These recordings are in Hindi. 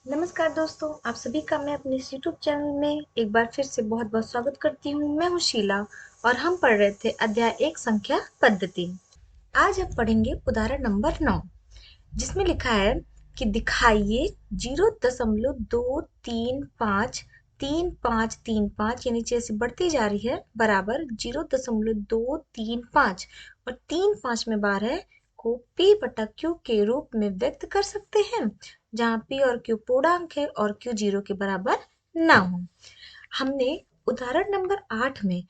नमस्कार दोस्तों, आप सभी का मैं अपने इस यूट्यूब चैनल में एक बार फिर से बहुत-बहुत स्वागत करती हूँ। मैं हूँ शीला और हम पढ़ रहे थे अध्याय 1 संख्या पद्धति। आज हम पढ़ेंगे उदाहरण नंबर 9 जिसमें लिखा है कि दिखाइए 0.23535 यानी जैसे बढ़ती जा रही है बराबर 0.235 और 3 में बार है को P बटा Q के रूप में व्यक्त कर सकते हैं जहाँ P और Q पूर्णांक है और Q 0 के बराबर ना हो। हमने उदाहरण नंबर 8 में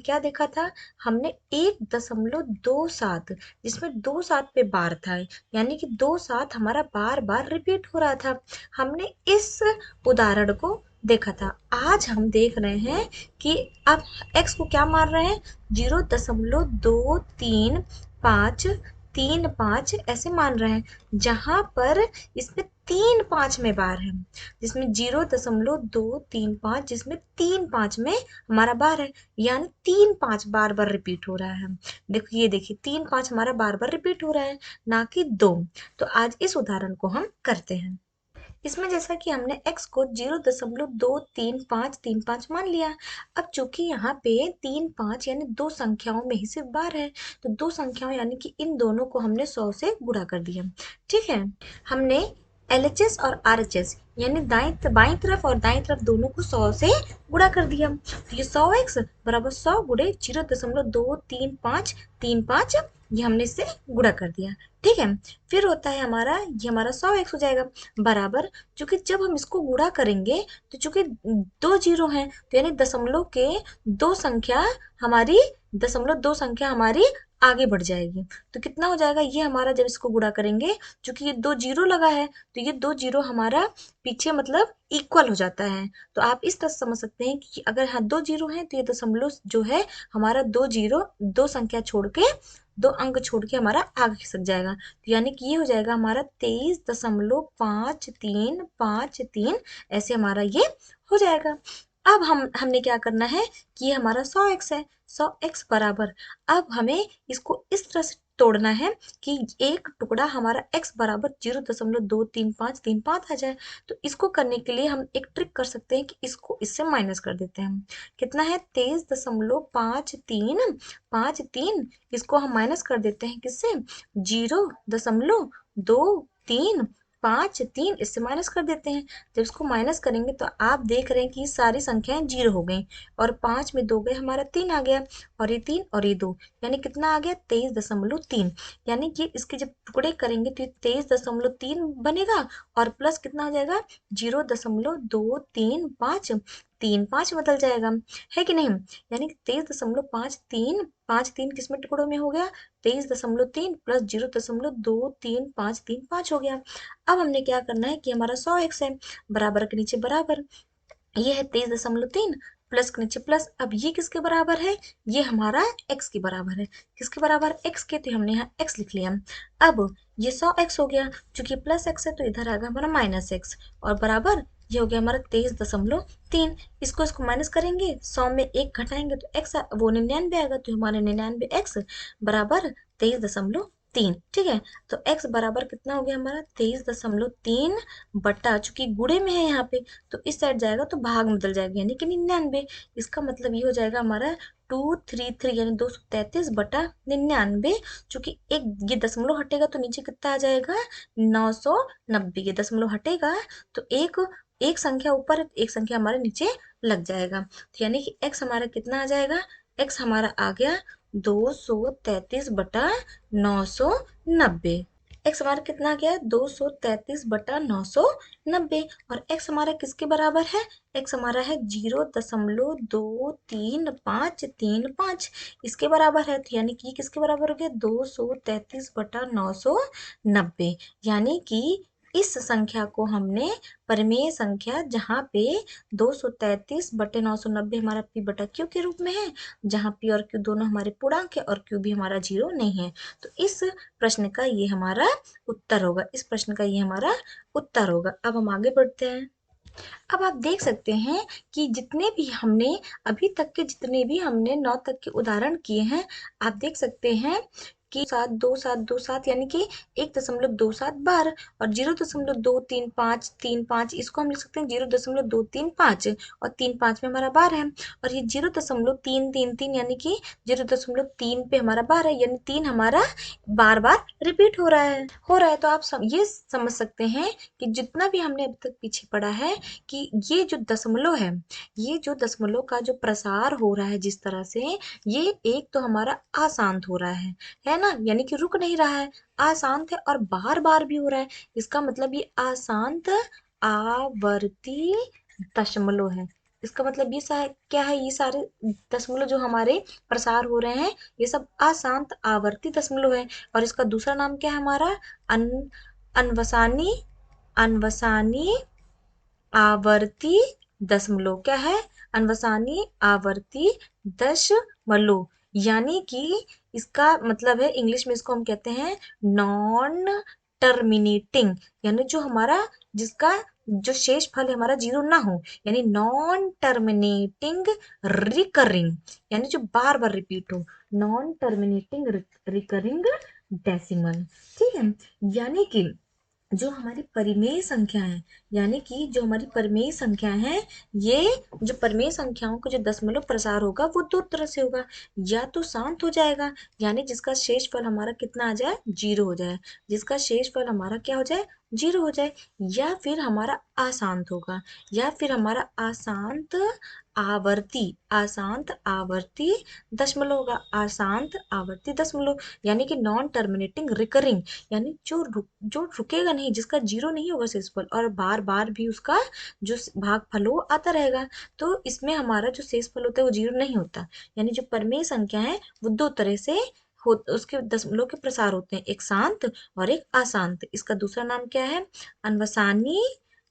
क्या देखा था? हमने 1.27 जिसमें 2 7 पे बार था, यानी कि 2 7 हमारा बार बार रिपीट हो रहा था। हमने इस उदाहरण को देखा था। आज हम देख रहे हैं कि अब x को क्या मान रहे हैं? 0.23535 ऐसे मान रहे हैं, जहां पर इसमें 3 5 में बार है, जिसमें 0.235 जिसमें 3 5 में हमारा बार है, यानी 3 5 बार बार रिपीट हो रहा है। देखो ये देखिए 3 5 हमारा बार बार रिपीट हो रहा है, ना कि 2। तो आज इस उदाहरण को हम करते हैं। इसमें जैसा कि हमने x को 0.23535 मान लिया। अब चूंकि यहाँ पे 3 5 यानी दो संख्याओं में ही सिर्फ बार है, तो दो संख्याओं यानी कि इन दोनों को हमने 100 से गुणा कर दिया। ठीक है, हमने LHS और RHS यानी बाईं तरफ और दाईं तरफ दोनों को 100 से गुणा कर दिया। तो ये 100x बराबर 100 गुणे 0.23535 ये हमने इससे गुणा कर दिया। ठीक है, फिर होता है हमारा ये हमारा 100x हो जाएगा बराबर, चूंकि जब हम इसको गुणा करेंगे तो चूंकि 2 जीरो हैं, तो यानी दशमलव दो संख्या हमारी आगे बढ़ जाएगी। तो कितना हो जाएगा ये हमारा, जब इसको गुणा करेंगे, चूंकि ये 2 जीरो लगा है तो ये 2 जीरो हमारा पीछे मतलब इक्वल हो जाता है। तो आप इस तरह से समझ सकते हैं कि अगर हाँ 2 जीरो है तो ये दशमलव जो है हमारा 2 जीरो 2 संख्या छोड़ के 2 अंक छोड़ के हमारा आगे खिसक जाएगा। तो यानी कि ये हो जाएगा हमारा 23.5353 ऐसे हमारा ये हो जाएगा। अब हमने क्या करना है कि ये हमारा 100x है, 100x बराबर, अब हमें इसको इस तरह से तोड़ना है कि एक टुकड़ा हमारा x बराबर 0.23535 आ जाए। तो इसको करने के लिए हम एक ट्रिक कर सकते हैं कि इसको इससे माइनस कर देते हैं। कितना है? 23.5353, इसको हम माइनस कर देते हैं किससे? 0.235 इससे माइनस कर देते हैं। जब इसको माइनस करेंगे तो आप देख रहे हैं कि सारी संख्याएं जीरो हो गई और 5 में 2 गए, हमारा 3 आ गया, और ये 3 और ये 2 यानी कितना आ गया? 23.3। यानी कि इसके जब टुकड़े करेंगे तो ये 23.3 बनेगा और प्लस कितना हो जाएगा? 0.235 3 5 बदल जाएगा, है कि नहीं? यानी 23.5353 किसमें टुकड़ों में हो गया? 23.3 प्लस 0.23535 हो गया। अब हमने क्या करना है कि हमारा 100x है, बराबर के नीचे बराबर, ये है 23.3 प्लस के नीचे प्लस। अब ये किसके बराबर है? ये हमारा x के बराबर है। किसके बराबर? x के, तो हमने यहाँ x लिख लिया। अब ये 100x हो गया, चूंकि प्लस x है तो इधर आ गया हमारा माइनस x, और बराबर ये हो गया हमारा 23.3। इसको माइनस करेंगे, 100 में 1 घटाएंगे तो x वो 99 आएगा, तो हमारे 99x बराबर 23.3। ठीक है, तो x बराबर कितना हो गया हमारा? 23.3 बटा, चूंकि गुणे में है यहाँ पे तो इस साइड जाएगा तो भाग में बदल जाएगा, यानी कि 99। इसका मतलब ये हो जाएगा हमारा 233 यानी 233/99। चूंकि एक ये दशमलव हटेगा तो नीचे कितना आ जाएगा? 990। ये दशमलव हटेगा तो एक एक संख्या ऊपर एक संख्या हमारे नीचे लग जाएगा, तो यानी कि x हमारा कितना आ जाएगा? x हमारा आ गया 233/990। x हमारा कितना गया? 233/990। और x हमारा किसके बराबर है? x हमारा है 0.23535, इसके बराबर है, तो यानी कि किसके बराबर हो गया? 233/990। यानी कि इस संख्या को हमने परिमेय संख्या, जहाँ पे 233/990 हमारा p बटा q के रूप में है, जहाँ p और q दोनों हमारे पूर्णांक है और q भी हमारा जीरो नहीं है, तो इस प्रश्न का ये हमारा उत्तर होगा। इस प्रश्न का ये हमारा उत्तर होगा। अब हम आगे बढ़ते हैं। अब आप देख सकते हैं कि अभी तक के जितने भी हमने 9 तक के उदाहरण किए हैं, आप देख सकते हैं कि 7 यानी कि 1.27 और 0.2335 इसको हम लिख सकते हैं 0.235 और 3 5 में हमारा बार है और ये 0.333 यानी कि 0.3 पे हमारा बार है यानी 3 हमारा बार बार रिपीट हो रहा है तो आप ये समझ सकते हैं कि जितना भी हमने अब तक पीछे पढ़ा है कि ये जो दशमलव है, ये जो दशमलव का जो प्रसार हो रहा है जिस तरह से, ये एक तो हमारा अशांत हो रहा है ना, यानी कि रुक नहीं रहा है, अशांत है और बार बार भी हो रहा है। इसका मतलब ये अशांत आवर्ती दशमलव है। इसका मतलब ये क्या है, ये सारे दशमलव जो हमारे प्रसार हो रहे हैं ये सब अशांत आवर्ती दशमलव है। और इसका दूसरा नाम क्या है हमारा, अन अनवसानी अनवसानी आवर्ती दशमलव। क्या है, अनवसानी आवर्ती दशमलव, यानी कि इसका मतलब है इंग्लिश में इसको हम कहते हैं नॉन टर्मिनेटिंग, यानी जो हमारा जिसका जो शेष फल है हमारा जीरो ना हो, यानी नॉन टर्मिनेटिंग रिकरिंग, यानी जो बार बार रिपीट हो, नॉन टर्मिनेटिंग रिकरिंग डेसिमल। ठीक है, यानी कि जो हमारी परिमेय संख्या है, यानी कि जो हमारी परिमेय संख्या है, ये जो परिमेय संख्याओं का जो दशमलव प्रसार होगा वो दो तरह से होगा, या तो शांत हो जाएगा यानी जिसका शेष फल हमारा कितना आ जाए, जीरो हो जाए, जिसका शेष फल हमारा क्या हो जाए, जीरो हो जाए, या फिर हमारा अशांत होगा, या फिर हमारा अशांत आवर्ती दशमलव होगा, अशांत आवर्ती दशमलव, यानी कि नॉन टर्मिनेटिंग रिकरिंग, यानी जो रुकेगा नहीं, जिसका जीरो नहीं होगा शेषफल और बार बार भी उसका जो भागफल हो आता रहेगा, तो इसमें हमारा जो शेषफल होता है वो जीरो नहीं होता। यानी जो परिमेय संख्या है वो दो तरह से उसके दशमलव के प्रसार होते हैं, एक शांत और एक अशांत। इसका दूसरा नाम क्या है, अनवसानी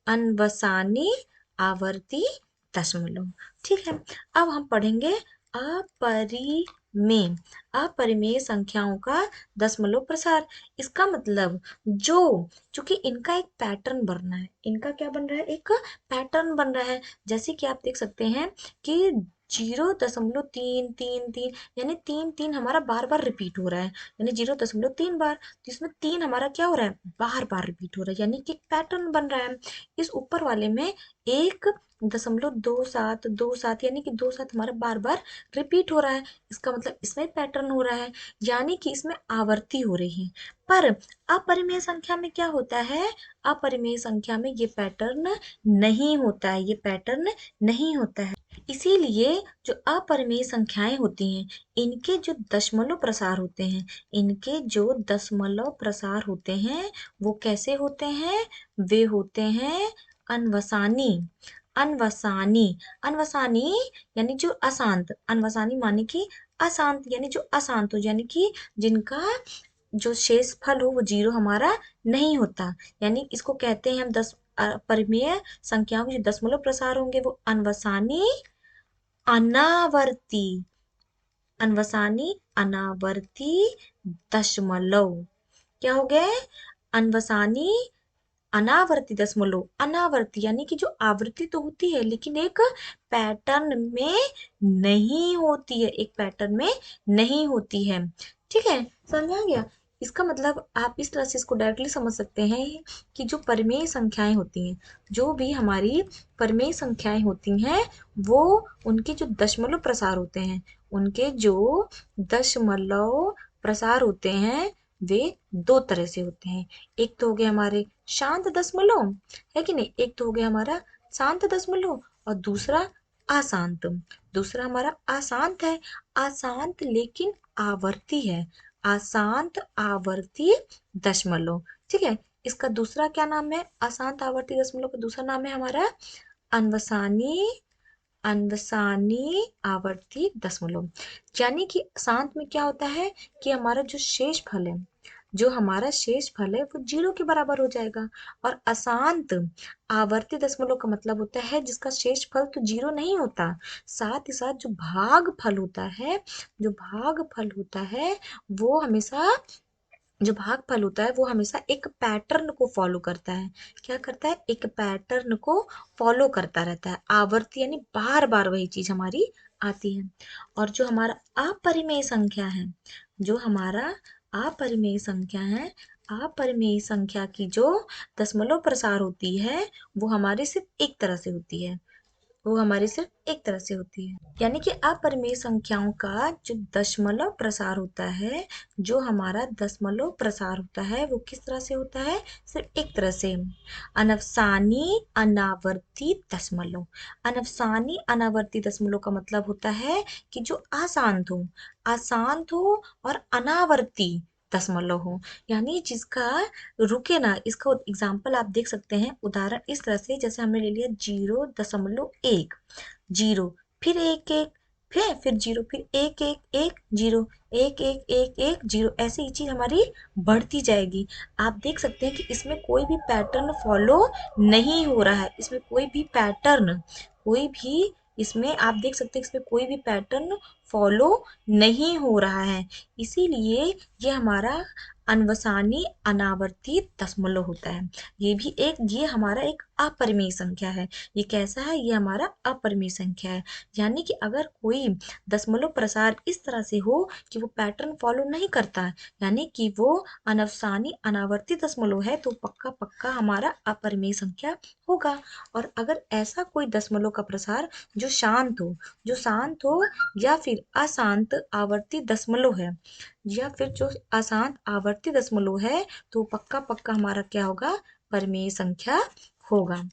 अनवसानी आवर्ती दशमलव। ठीक है, अब हम पढ़ेंगे अपरिमेय अपरिमेय संख्याओं का दशमलव प्रसार। इसका मतलब जो चूंकि इनका एक पैटर्न बन रहा है, इनका क्या बन रहा है, एक पैटर्न बन रहा है, जैसे कि आप देख सकते हैं कि 0.333 यानी 3 3 हमारा बार बार रिपीट हो रहा है, यानी 0.3 बार, तो इसमें 3 हमारा क्या हो रहा है, बार बार रिपीट हो रहा है, यानी कि एक पैटर्न बन रहा है। इस ऊपर वाले में 1.27 यानी कि 2 7 हमारा बार बार रिपीट हो रहा है, इसका मतलब इसमें पैटर्न हो रहा है, यानी कि इसमें आवर्ती हो रही है। पर अपरिमेय संख्या में क्या होता है, अपरिमेय संख्या में ये पैटर्न नहीं होता है, ये पैटर्न नहीं होता है। इसीलिए जो अपरिमेय संख्याएं होती हैं, इनके जो दशमलव प्रसार होते हैं, इनके जो दशमलव प्रसार होते हैं वो कैसे होते हैं, वे होते हैं अनवसानी अनवसानी अनवसानी, यानी जो अशांत, अनवसानी माने कि अशांत, यानी जो अशांत हो, यानी कि जिनका जो शेष फल हो वो जीरो हमारा नहीं होता, यानी इसको कहते हैं हम परिमेय संख्याओं के जो दशमलव प्रसार होंगे वो अनवसानी अनावर्ती अनवसानी अनावर्ती दशमलव। क्या हो गए, अनवसानी अनावर्ती दशमलव, अनावर्ती यानी कि जो आवृत्ति तो होती है लेकिन एक पैटर्न में नहीं होती है, एक पैटर्न में नहीं होती है। ठीक है, समझा गया। इसका मतलब आप इस तरह से इसको डायरेक्टली समझ सकते हैं कि जो परिमेय संख्याएं होती हैं, जो भी हमारी परिमेय संख्याएं होती हैं, वो उनके जो दशमलव प्रसार होते हैं, उनके जो दशमलव प्रसार होते हैं वे दो तरह से होते हैं। एक तो हो गए हमारे शांत दशमलव, है कि नहीं, एक तो हो गया हमारा शांत दशमलव और दूसरा अशांत, दूसरा हमारा अशांत है, अशांत लेकिन आवर्ती है, अशांत आवर्ती दशमलव। ठीक है, इसका दूसरा क्या नाम है, अशांत आवर्ती दशमलव का दूसरा नाम है हमारा अनवसानी अनवसानी आवर्ती दशमलव। यानी कि शांत में क्या होता है कि हमारा जो शेष फल है, जो हमारा शेष फल है वो जीरो के बराबर हो जाएगा, और अशांत आवर्ती दशमलव का मतलब होता है जिसका शेष फल तो जीरो नहीं होता, साथ ही साथ जो भाग फल होता है, जो भाग फल होता है वो हमेशा जो भागफल होता है वो हमेशा एक पैटर्न को फॉलो करता है। क्या करता है, एक पैटर्न को फॉलो करता रहता है, आवर्ती यानी बार बार वही चीज हमारी आती है। और जो हमारा अपरिमेय संख्या है, जो हमारा अपरिमेय संख्या है, अपरिमेय संख्या की जो दशमलव प्रसार होती है वो हमारी सिर्फ एक तरह से होती है, वो हमारी सिर्फ एक तरह से होती है। यानी कि अपरिमेय संख्याओं का जो दशमलव प्रसार होता है, जो हमारा दशमलव प्रसार होता है वो किस तरह से होता है, सिर्फ एक तरह से, अनवसानी अनावर्ती दशमलव। अनवसानी अनावर्ती दशमलव का मतलब होता है कि जो अशांत हो, अशांत हो और अनावर्ती दशमलव हो, यानी जिसका रुके ना। इसका एग्जाम्पल आप देख सकते हैं, उदाहरण इस तरह से, जैसे हमने ले लिया 0.1, जीरो, फिर एक एक, फिर जीरो, फिर एक एक एक जीरो, एक एक एक एक जीरो, ऐसे ही चीज हमारी बढ़ती जाएगी। आप देख सकते हैं कि इसमें कोई भी पैटर्न फॉलो नहीं हो रहा है, इसमें कोई भी पैटर्न, कोई भी इसमें आप देख सकते हैं इसमें कोई भी पैटर्न फॉलो नहीं हो रहा है, इसीलिए ये हमारा अनवसानी अनावर्ती दशमलव होता है। ये भी एक, ये हमारा एक अपरिमेय संख्या है। ये कैसा है, ये हमारा अपरिमेय संख्या है। यानी कि अगर कोई दशमलव प्रसार इस तरह से हो कि वो पैटर्न फॉलो नहीं करता है, यानी कि वो अनवसानी अनावर्ती दशमलव है, तो पक्का पक्का हमारा अपरिमेय संख्या होगा। और अगर ऐसा कोई दशमलव का प्रसार जो शांत हो, जो शांत हो, या फिर अशांत आवर्ती दशमलव है, या फिर जो अशांत आवर्ती दशमलव है, तो पक्का पक्का हमारा क्या होगा, परिमेय संख्या होगा।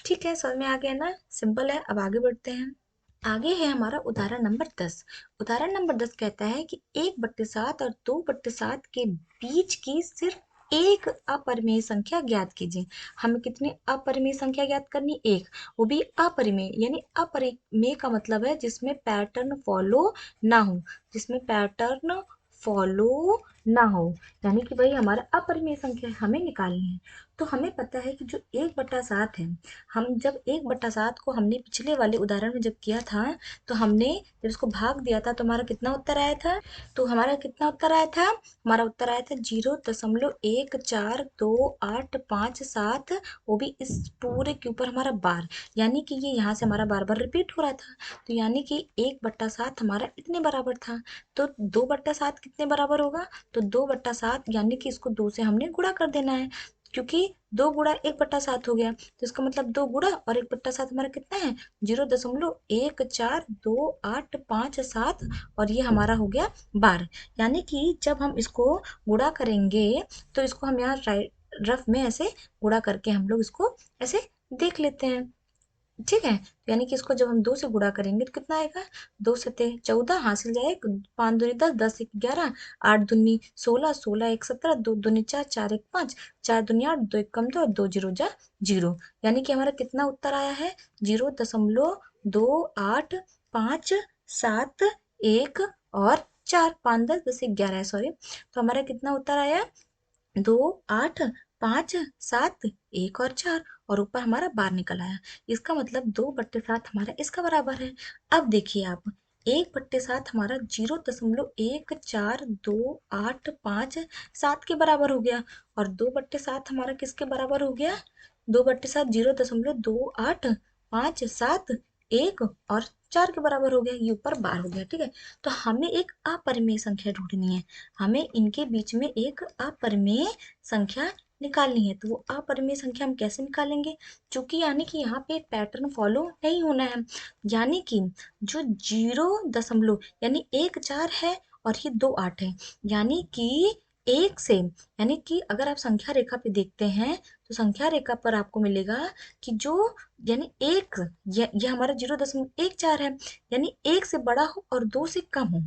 ठीक है, समझ में आ गया ना, सिंपल है। अब आगे बढ़ते हैं। आगे है हमारा उदाहरण नंबर 10। उदाहरण नंबर 10 कहता है कि 1/7 और 2/7 के बीच की सिर्फ एक अपरिमेय संख्या ज्ञात कीजिए। हमें कितनी अपरिमेय संख्या ज्ञात करनी, एक, वो भी अपरिमेय। यानी अपरिमेय का मतलब है जिसमें पैटर्न फॉलो ना हो, जिसमें पैटर्न फॉलो ना हो, यानी कि भाई हमारा अपरिमेय संख्या हमें निकालनी है। तो हमें पता है कि जो 1/7 है, हम जब 1/7 को हमने पिछले वाले उदाहरण में जब किया था, तो हमने जब इसको भाग दिया था तो हमारा कितना उत्तर आया था, तो हमारा कितना उत्तर आया था, हमारा उत्तर आया था 0.14285 वो भी इस पूरे के ऊपर हमारा बार, यानी कि ये यहाँ से हमारा बार बार रिपीट हो रहा था। तो यानी कि 1/7 हमारा इतने बराबर था, तो 2/7 कितने बराबर होगा, तो 2/7 यानी कि इसको 2 से हमने गुणा कर देना है, क्योंकि 2 गुणा 1/7 हो गया, तो इसका मतलब 2 गुणा और 1/7 हमारा कितना है, 0.14285 और ये हमारा हो गया बार। यानी कि जब हम इसको गुणा करेंगे, तो इसको हम यहाँ राइट रफ में ऐसे गुणा करके हम लोग इसको ऐसे देख लेते हैं। ठीक है, यानी कि इसको जब हम 2 से गुणा करेंगे तो कितना आएगा, 2 से 14 हासिल जाए, 5 दूनी 10, 10 एक 11, 8 दूनी 16, 16 एक 17, 2 दूनी 4, 4 एक 5, 4 दूनी 8, 2 एक कम 2, 2 जीरो जा जीरो। यानी कि हमारा कितना उत्तर आया है, 0.2857 और 4, 5 10 10 11 है, सॉरी। तो हमारा कितना उत्तर आया, 2, 8, 5, 7, 1 और 4, और ऊपर हमारा बार निकल आया। इसका मतलब 2/7 हमारा इसका बराबर है। अब देखिए आप, 1/7 हमारा 0.14285 के बराबर हो गया, और 2/7 हमारा किसके बराबर हो गया, 2/7 0.2857 और 4 के बराबर हो गया, ये ऊपर बार हो गया। ठीक है, तो हमें एक अपरिमेय संख्या ढूंढनी है, हमें इनके बीच में एक अपरिमेय संख्या निकालनी है। तो वो अपरिमेय संख्या हम कैसे निकालेंगे, क्योंकि यानी कि यहाँ पे पैटर्न फॉलो नहीं होना है, यानी कि जो 0 यानी 1 4 है और ये 2 8 है, यानी कि एक से, यानी कि अगर आप संख्या रेखा पे देखते हैं, तो संख्या रेखा पर आपको मिलेगा कि जो, यानी एक, ये हमारा 0.14 है, यानी एक से बड़ा हो और 2 से कम हो,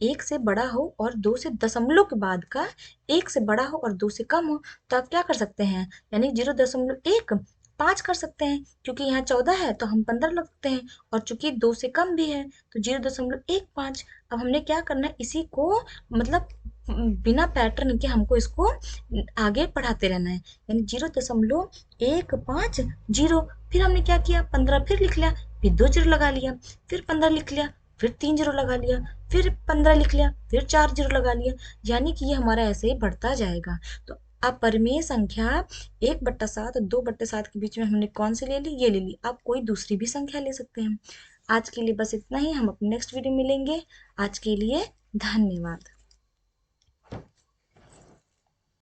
एक से बड़ा हो और 2 से दशमलव के बाद का एक से बड़ा हो और 2 से कम हो, तो आप क्या कर सकते हैं, यानी 0.15 कर सकते हैं, क्योंकि यहाँ 14 है तो हम 15 रख सकते हैं, और चूंकि 2 से कम भी है तो 0.15। अब हमने क्या करना है, इसी को मतलब बिना पैटर्न के हमको इसको आगे बढ़ाते रहना है, यानी 0.150। फिर हमने क्या किया, 15 फिर लिख लिया, फिर 2 जीरो लगा लिया, फिर 15 लिख लिया, फिर 3 जीरो लगा लिया, फिर 15 लिख लिया, फिर 4 जीरो लगा लिया, यानी कि ये हमारा ऐसे ही बढ़ता जाएगा। तो अपरिमेय संख्या 1/7 और 2/7 के बीच में हमने कौन सी ले ली, ये ले ली। आप कोई दूसरी भी संख्या ले सकते हैं। आज के लिए बस इतना ही, हम अपने नेक्स्ट वीडियो में मिलेंगे। आज के लिए धन्यवाद।